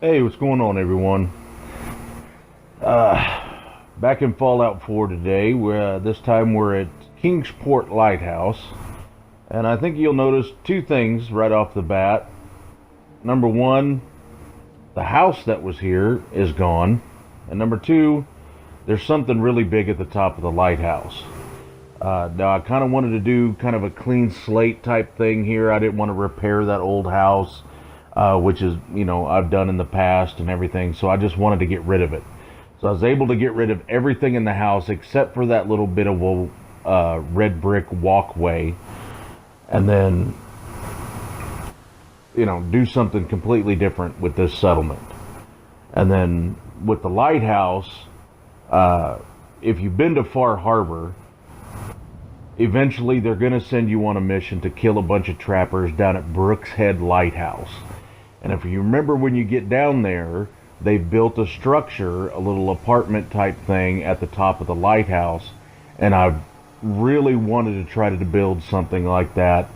Hey, what's going on, everyone? Back in Fallout 4 today. This time we're at Kingsport Lighthouse, and I think you'll notice two things right off the bat. Number one, the house that was here is gone, and number two, there's something really big at the top of the lighthouse. Now, I kind of wanted to do kind of a clean slate type thing here. I didn't want to repair that old house, which is, I've done in the past and everything. So I just wanted to get rid of it. So I was able to get rid of everything in the house except for that little bit of a red brick walkway, and then, do something completely different with this settlement. And then with the lighthouse, if you've been to Far Harbor, eventually they're going to send you on a mission to kill a bunch of trappers down at Brooks Head Lighthouse. And if you remember, when you get down there, they built a structure, a little apartment type thing at the top of the lighthouse. And I really wanted to try to build something like that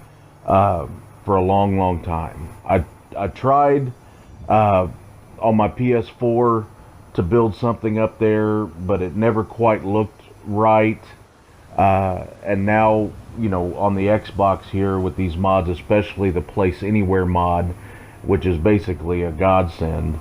for a long, long time. I tried on my PS4 to build something up there, but it never quite looked right. And now, on the Xbox here with these mods, especially the Place Anywhere mod, which is basically a godsend,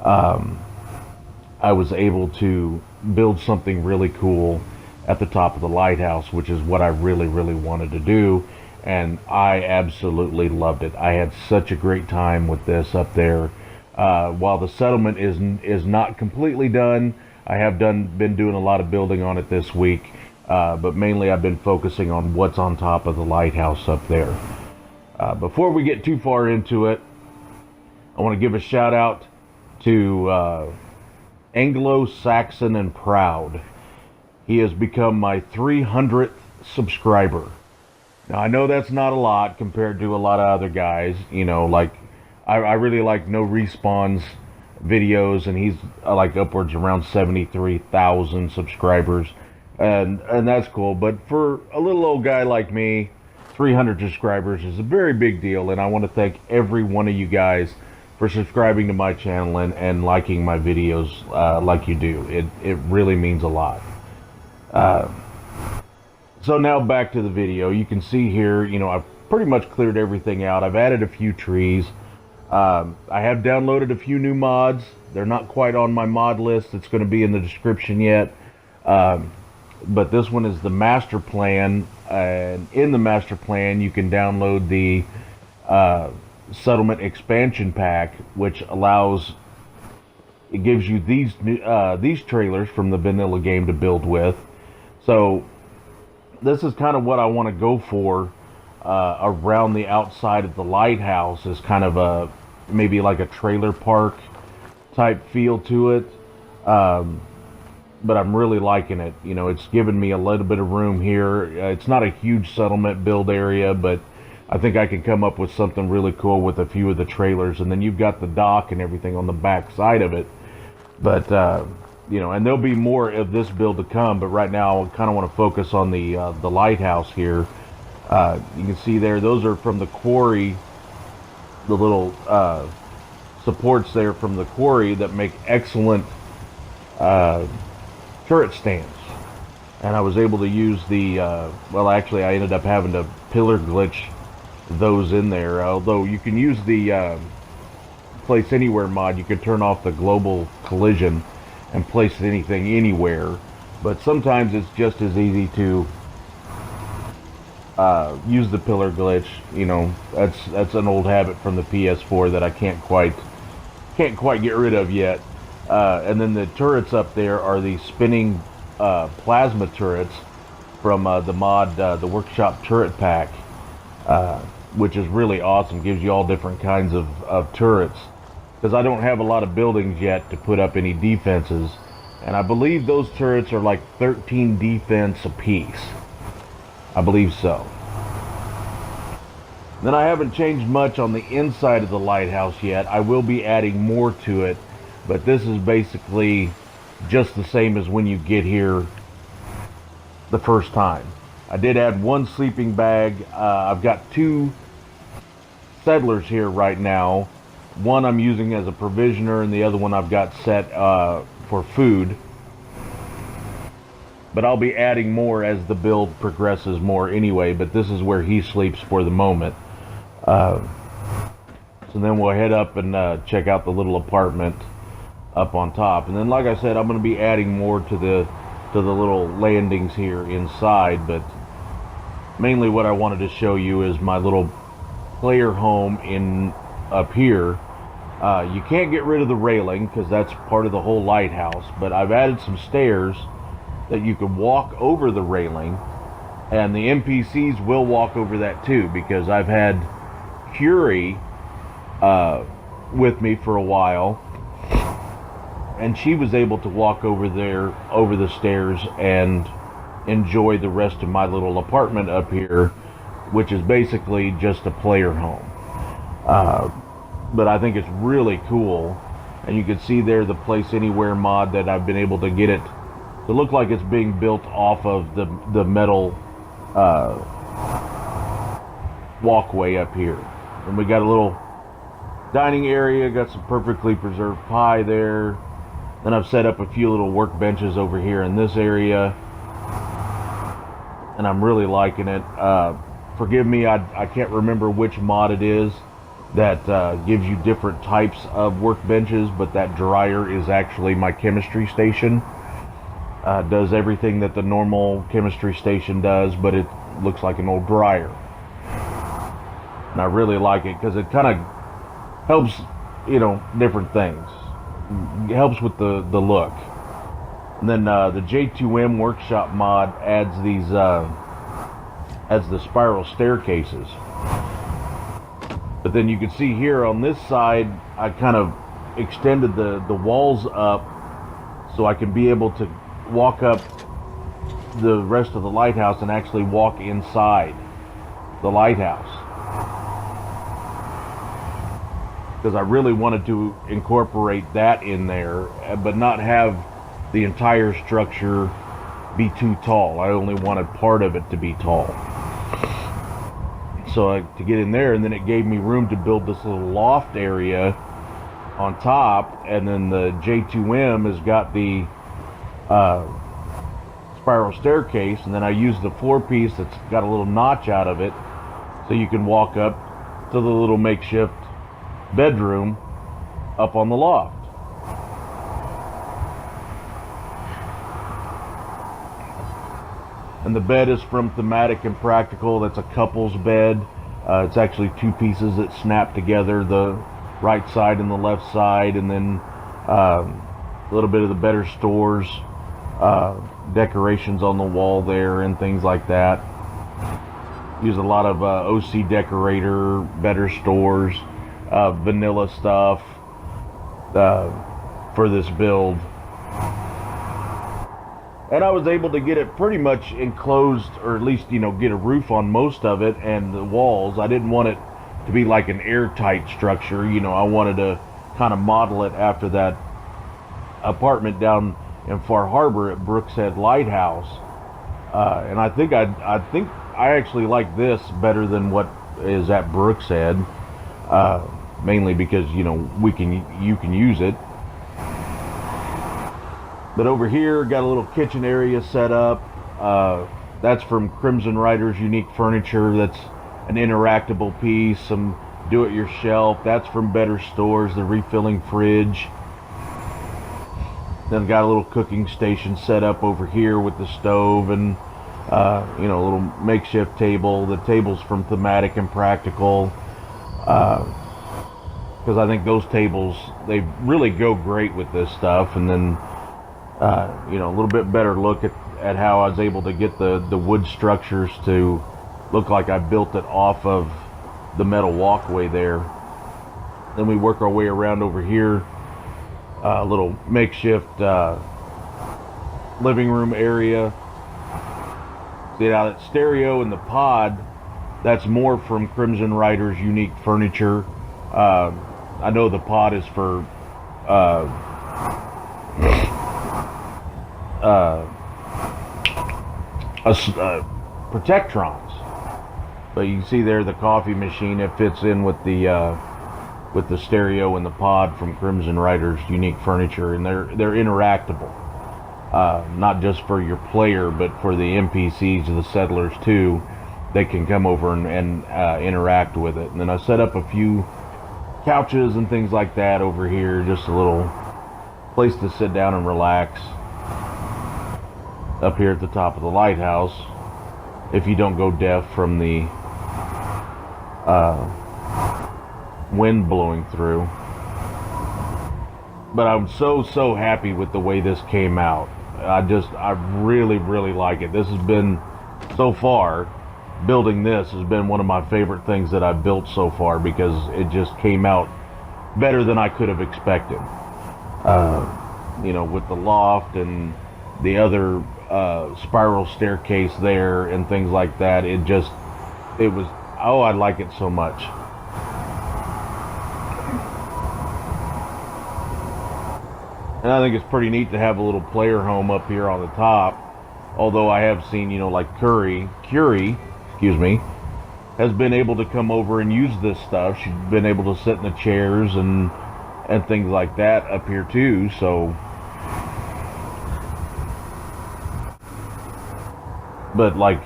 I was able to build something really cool at the top of the lighthouse, which is what I really, really wanted to do. And I absolutely loved it. I had such a great time with this up there. While the settlement is not completely done, I have been doing a lot of building on it this week. But mainly I've been focusing on what's on top of the lighthouse up there. Before we get too far into it, I want to give a shout out to Anglo-Saxon and Proud. He has become my 300th subscriber. Now, I know that's not a lot compared to a lot of other guys. Like, I really like No Respawn's videos, and he's like upwards around 73,000 subscribers. And that's cool. But for a little old guy like me, 300 subscribers is a very big deal. And I want to thank every one of you guys for subscribing to my channel and liking my videos like you do. It really means a lot. So now back to the video. You can see here, I've pretty much cleared everything out. I've added a few trees. I have downloaded a few new mods. They're not quite on my mod list. It's going to be in the description yet. But this one is the master plan, and in the master plan you can download the settlement expansion pack, which gives you these trailers from the vanilla game to build with. So this is kind of what I want to go for around the outside of the lighthouse, is kind of maybe like a trailer park type feel to it. But I'm really liking it. It's given me a little bit of room here. It's not a huge settlement build area, but I think I can come up with something really cool with a few of the trailers. And then you've got the dock and everything on the back side of it. But, and there'll be more of this build to come. But right now, I kind of want to focus on the lighthouse here. You can see there, those are from the quarry, the little supports there from the quarry that make excellent turret stands. And I was able to use the well, actually I ended up having to pillar glitch those in there, although you can use the Place Anywhere mod. You can turn off the global collision and place anything anywhere, but sometimes it's just as easy to use the pillar glitch. That's an old habit from the PS4 that I can't quite get rid of yet. And then the turrets up there are the spinning plasma turrets from the mod, the Workshop Turret Pack, which is really awesome. Gives you all different kinds of turrets, because I don't have a lot of buildings yet to put up any defenses, and I believe those turrets are like 13 defense apiece. I believe so. Then I haven't changed much on the inside of the lighthouse yet. I will be adding more to it. But this is basically just the same as when you get here the first time. I did add one sleeping bag. I've got two settlers here right now One I'm using as a provisioner, and the other one I've got set for food. But I'll be adding more as the build progresses more anyway, but this is where he sleeps for the moment. So then we'll head up and check out the little apartment up on top. And then, like I said, I'm going to be adding more to the little landings here inside, but mainly what I wanted to show you is my little player home in up here. You can't get rid of the railing because that's part of the whole lighthouse, but I've added some stairs that you can walk over the railing, and the NPCs will walk over that too, because I've had Curie with me for a while, and she was able to walk over there, over the stairs, and enjoy the rest of my little apartment up here, which is basically just a player home. But I think it's really cool, and you can see there the Place Anywhere mod that I've been able to get it to look like it's being built off of the metal walkway up here. And we got a little dining area, got some perfectly preserved pie there. Then I've set up a few little workbenches over here in this area, and I'm really liking it. Forgive me, I can't remember which mod it is that gives you different types of workbenches, but that dryer is actually my chemistry station. Does everything that the normal chemistry station does, but it looks like an old dryer. And I really like it because it kind of helps, you know, different things. It helps with the look. And then the J2M workshop mod adds these adds the spiral staircases. But then you can see here on this side, I kind of extended the walls up so I can be able to walk up the rest of the lighthouse and actually walk inside the lighthouse, because I really wanted to incorporate that in there, but not have the entire structure be too tall. I only wanted part of it to be tall, so to get in there, and then it gave me room to build this little loft area on top. And then the J2M has got the spiral staircase, and then I use the floor piece that's got a little notch out of it, so you can walk up to the little makeshift bedroom up on the loft. And the bed is from Thematic and Practical. That's a couple's bed. It's actually two pieces that snap together, the right side and the left side, and then a little bit of the Better Stores decorations on the wall there and things like that. Use a lot of OC Decorator, Better Stores, vanilla stuff for this build. And I was able to get it pretty much enclosed, or at least, you know, get a roof on most of it and the walls. I didn't want it to be like an airtight structure, you know. I wanted to kind of model it after that apartment down in Far Harbor at Brooks Head Lighthouse, and I think I actually like this better than what is at Brooks Head, mainly because, you know, you can use it. But over here, got a little kitchen area set up. That's from Crimson Rider's Unique Furniture. That's an interactable piece. Some do-it-yourself. That's from Better Stores, the refilling fridge. Then got a little cooking station set up over here with the stove and you know, a little makeshift table. The table's from Thematic and Practical, because I think those tables, they really go great with this stuff. And then you know, a little bit better look at how I was able to get the wood structures to look like I built it off of the metal walkway there. Then we work our way around over here. A little makeshift living room area. See, now that stereo and the pod, that's more from Crimson Rider's Unique Furniture. I know the pod is for Protectrons, but you can see there the coffee machine, it fits in with the with the stereo and the pod from Crimson Rider's Unique Furniture, and they're interactable. Not just for your player, but for the NPCs, the settlers too. They can come over and interact with it. And then I set up a few couches and things like that over here, just a little place to sit down and relax up here at the top of the lighthouse, if you don't go deaf from the wind blowing through. But I'm so happy with the way this came out. I really like it. This has been, so far, building this has been one of my favorite things that I've built so far, because it just came out better than I could have expected. With the loft and the other spiral staircase there and things like that, I like it so much. And I think it's pretty neat to have a little player home up here on the top. Although I have seen, like Curie, has been able to come over and use this stuff. She's been able to sit in the chairs and things like that up here too. So, but like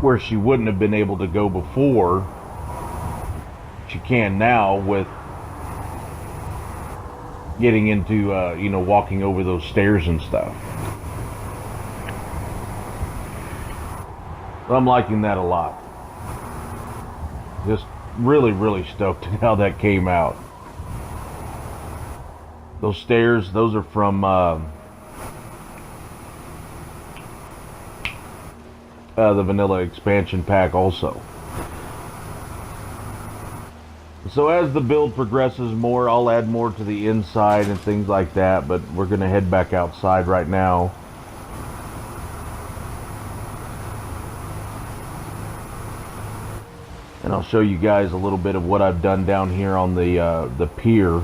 where she wouldn't have been able to go before, she can now with getting into walking over those stairs and stuff. I'm liking that a lot. Just really stoked at how that came out. Those stairs, those are from the vanilla expansion pack also. So as the build progresses more, I'll add more to the inside and things like that, but we're going to head back outside right now. And I'll show you guys a little bit of what I've done down here on the pier.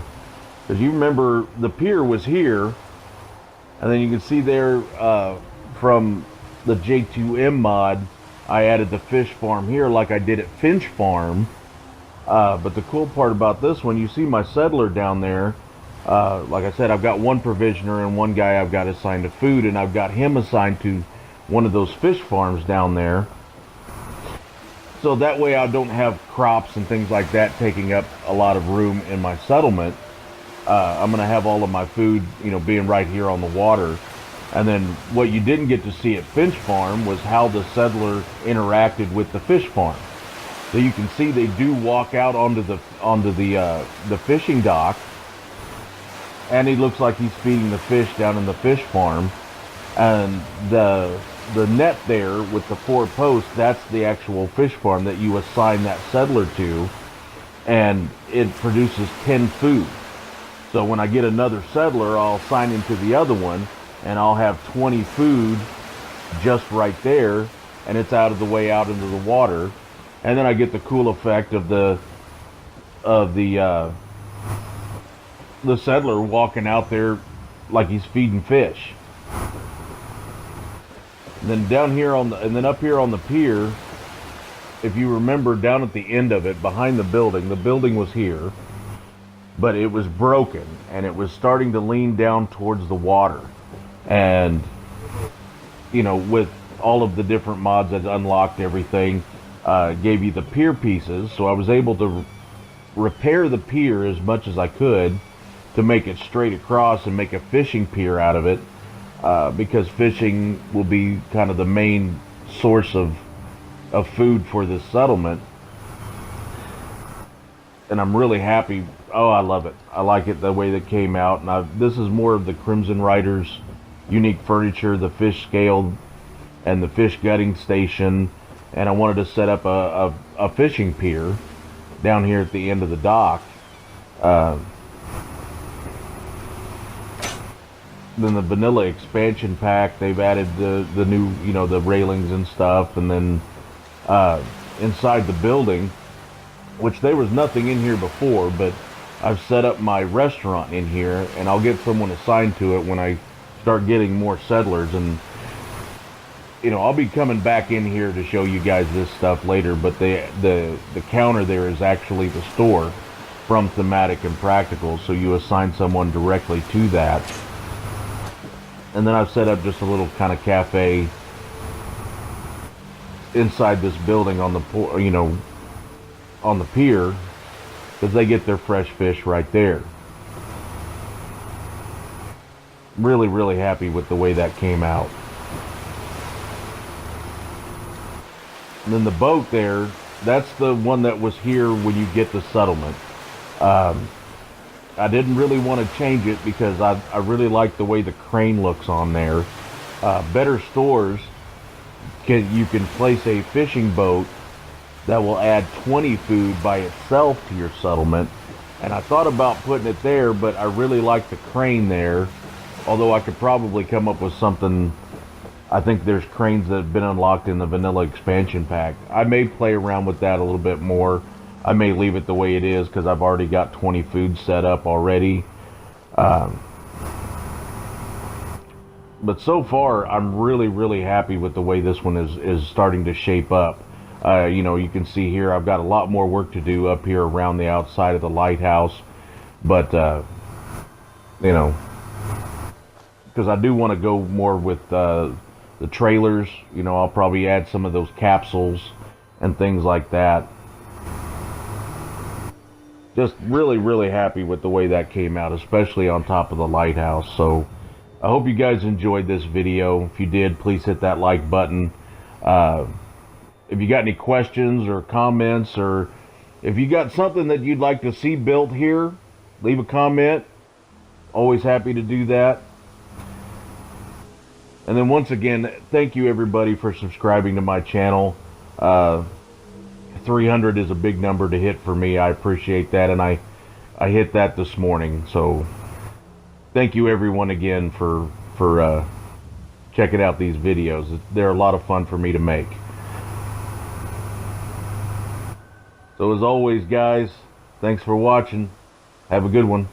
Because you remember, the pier was here, and then you can see there from the J2M mod, I added the fish farm here like I did at Finch Farm. But the cool part about this one, you see my settler down there. Like I said, I've got one provisioner and one guy I've got assigned to food, and I've got him assigned to one of those fish farms down there. So that way I don't have crops and things like that taking up a lot of room in my settlement. I'm going to have all of my food, being right here on the water. And then what you didn't get to see at Finch Farm was how the settler interacted with the fish farm. So you can see they do walk out onto the fishing dock, and he looks like he's feeding the fish down in the fish farm. And the net there with the 4 posts, that's the actual fish farm that you assign that settler to, and it produces 10 food. So when I get another settler, I'll assign him to the other one, and I'll have 20 food just right there, and it's out of the way out into the water. And then I get the cool effect of the settler walking out there like he's feeding fish. And then down here and then up here on the pier, if you remember, down at the end of it, behind the building was here, but it was broken and it was starting to lean down towards the water. And with all of the different mods that unlocked everything, gave you the pier pieces, so I was able to repair the pier as much as I could to make it straight across and make a fishing pier out of it, because fishing will be kind of the main source of food for this settlement. And I'm really happy. Oh, I love it. I like it the way that came out. And this is more of the Crimson Rider's Unique Furniture, the fish scale and the fish gutting station. And I wanted to set up a fishing pier down here at the end of the dock. Then the vanilla expansion pack, they've added the new, the railings and stuff. And then inside the building, which there was nothing in here before, but I've set up my restaurant in here, and I'll get someone assigned to it when I start getting more settlers. And I'll be coming back in here to show you guys this stuff later, but the counter there is actually the store from Thematic and Practical, so you assign someone directly to that. And then I've set up just a little kind of cafe inside this building on the on the pier, because they get their fresh fish right there. Really, really happy with the way that came out. And then the boat there, that's the one that was here when you get the settlement. I didn't really want to change it because I really like the way the crane looks on there. Better stores, you can place a fishing boat that will add 20 food by itself to your settlement. And I thought about putting it there, but I really like the crane there. Although I could probably come up with something. I think there's cranes that have been unlocked in the vanilla expansion pack. I may play around with that a little bit more. I may leave it the way it is because I've already got 20 food set up already. But so far, I'm really, really happy with the way this one is starting to shape up. You can see here I've got a lot more work to do up here around the outside of the lighthouse. But, because I do want to go more with the trailers. I'll probably add some of those capsules and things like that. Just really, really happy with the way that came out, especially on top of the lighthouse. So I hope you guys enjoyed this video. If you did, please hit that like button. If you got any questions or comments, or if you got something that you'd like to see built here, leave a comment. Always happy to do that. And then once again, thank you everybody for subscribing to my channel. 300 is a big number to hit for me. I appreciate that, and I hit that this morning. So thank you everyone again for checking out these videos. They're a lot of fun for me to make. So as always, guys, thanks for watching. Have a good one.